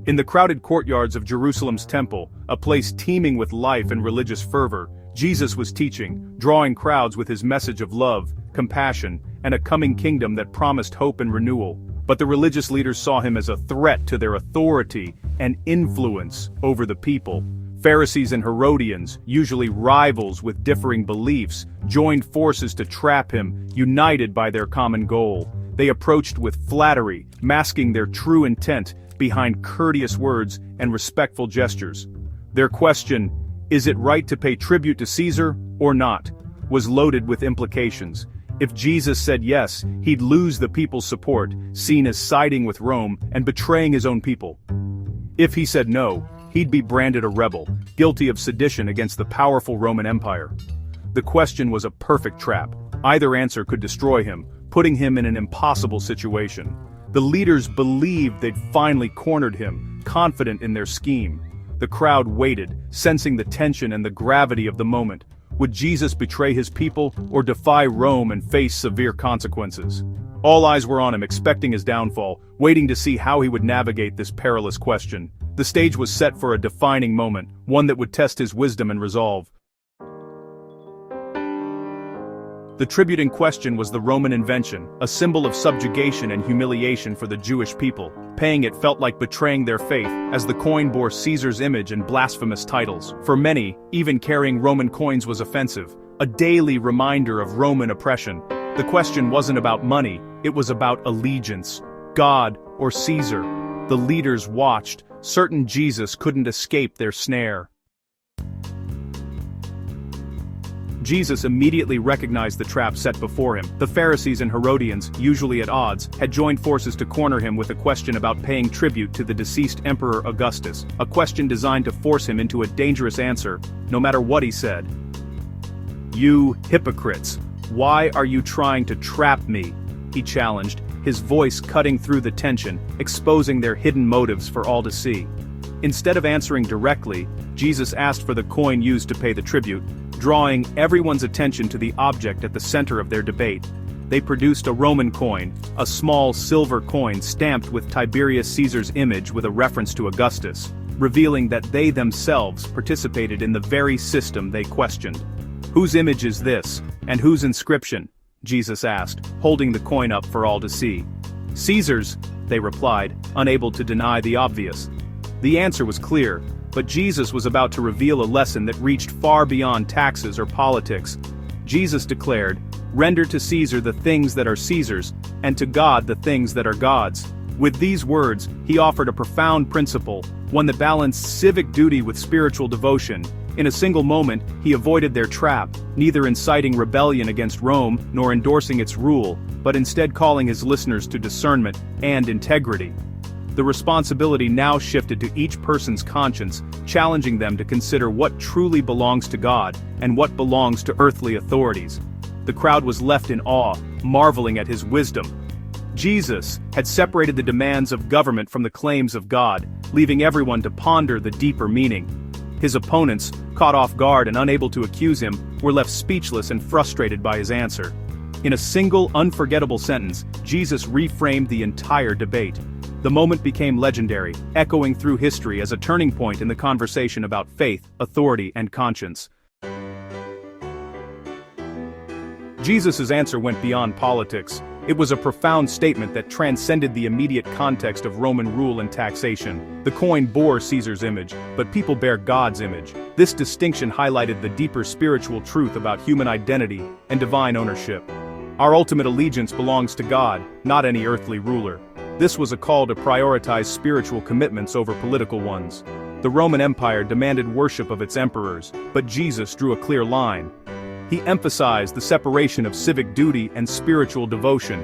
In the crowded courtyards of Jerusalem's temple, a place teeming with life and religious fervor, Jesus was teaching, drawing crowds with his message of love, compassion, and a coming kingdom that promised hope and renewal. But the religious leaders saw him as a threat to their authority and influence over the people. Pharisees and Herodians, usually rivals with differing beliefs, joined forces to trap him, united by their common goal. They approached with flattery, masking their true intent behind courteous words and respectful gestures. Their question, "Is it right to pay tribute to Caesar or not?" was loaded with implications. If Jesus said yes, he'd lose the people's support, seen as siding with Rome and betraying his own people. If he said no, he'd be branded a rebel, guilty of sedition against the powerful Roman Empire. The question was a perfect trap. Either answer could destroy him, putting him in an impossible situation. The leaders believed they'd finally cornered him, confident in their scheme. The crowd waited, sensing the tension and the gravity of the moment. Would Jesus betray his people or defy Rome and face severe consequences? All eyes were on him, expecting his downfall, waiting to see how he would navigate this perilous question. The stage was set for a defining moment, one that would test his wisdom and resolve. The tribute in question was the Roman invention, a symbol of subjugation and humiliation for the Jewish people. Paying it felt like betraying their faith, as the coin bore Caesar's image and blasphemous titles. For many, even carrying Roman coins was offensive, a daily reminder of Roman oppression. The question wasn't about money, it was about allegiance. God or Caesar. The leaders watched, certain Jesus couldn't escape their snare. Jesus immediately recognized the trap set before him. The Pharisees and Herodians, usually at odds, had joined forces to corner him with a question about paying tribute to the deceased Emperor Augustus, a question designed to force him into a dangerous answer, no matter what he said. "You hypocrites, why are you trying to trap me?" he challenged, his voice cutting through the tension, exposing their hidden motives for all to see. Instead of answering directly, Jesus asked for the coin used to pay the tribute, drawing everyone's attention to the object at the center of their debate. They produced a Roman coin, a small silver coin stamped with Tiberius Caesar's image with a reference to Augustus, revealing that they themselves participated in the very system they questioned. "Whose image is this, and whose inscription?" Jesus asked, holding the coin up for all to see. "Caesar's," they replied, unable to deny the obvious. The answer was clear, but Jesus was about to reveal a lesson that reached far beyond taxes or politics. Jesus declared, "Render to Caesar the things that are Caesar's, and to God the things that are God's." With these words, he offered a profound principle, one that balanced civic duty with spiritual devotion. In a single moment, he avoided their trap, neither inciting rebellion against Rome nor endorsing its rule, but instead calling his listeners to discernment and integrity. The responsibility now shifted to each person's conscience, challenging them to consider what truly belongs to God and what belongs to earthly authorities. The crowd was left in awe, marveling at his wisdom. Jesus had separated the demands of government from the claims of God, leaving everyone to ponder the deeper meaning. His opponents, caught off guard and unable to accuse him, were left speechless and frustrated by his answer. In a single, unforgettable sentence, Jesus reframed the entire debate. The moment became legendary, echoing through history as a turning point in the conversation about faith, authority, and conscience. Jesus' answer went beyond politics. It was a profound statement that transcended the immediate context of Roman rule and taxation. The coin bore Caesar's image, but people bear God's image. This distinction highlighted the deeper spiritual truth about human identity and divine ownership. Our ultimate allegiance belongs to God, not any earthly ruler. This was a call to prioritize spiritual commitments over political ones. The Roman Empire demanded worship of its emperors, but Jesus drew a clear line. He emphasized the separation of civic duty and spiritual devotion.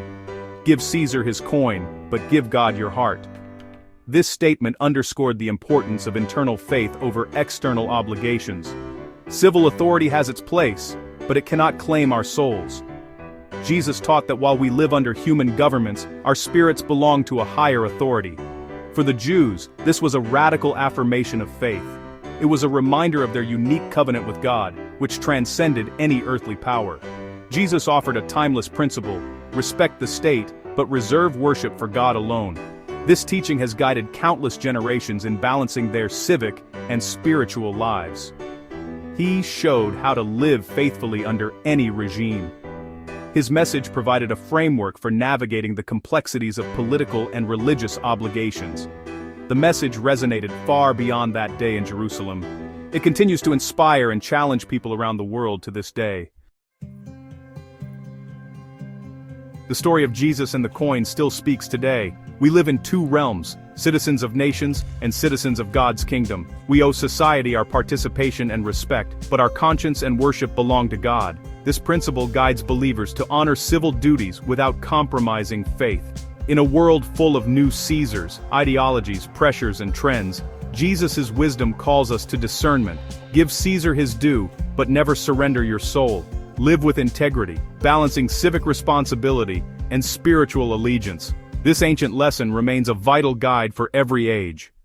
Give Caesar his coin, but give God your heart. This statement underscored the importance of internal faith over external obligations. Civil authority has its place, but it cannot claim our souls. Jesus taught that while we live under human governments, our spirits belong to a higher authority. For the Jews, this was a radical affirmation of faith. It was a reminder of their unique covenant with God, which transcended any earthly power. Jesus offered a timeless principle: respect the state, but reserve worship for God alone. This teaching has guided countless generations in balancing their civic and spiritual lives. He showed how to live faithfully under any regime. His message provided a framework for navigating the complexities of political and religious obligations. The message resonated far beyond that day in Jerusalem. It continues to inspire and challenge people around the world to this day. The story of Jesus and the coin still speaks today. We live in two realms, citizens of nations and citizens of God's kingdom. We owe society our participation and respect, but our conscience and worship belong to God. This principle guides believers to honor civil duties without compromising faith. In a world full of new Caesars, ideologies, pressures, and trends, Jesus' wisdom calls us to discernment. Give Caesar his due, but never surrender your soul. Live with integrity, balancing civic responsibility and spiritual allegiance. This ancient lesson remains a vital guide for every age.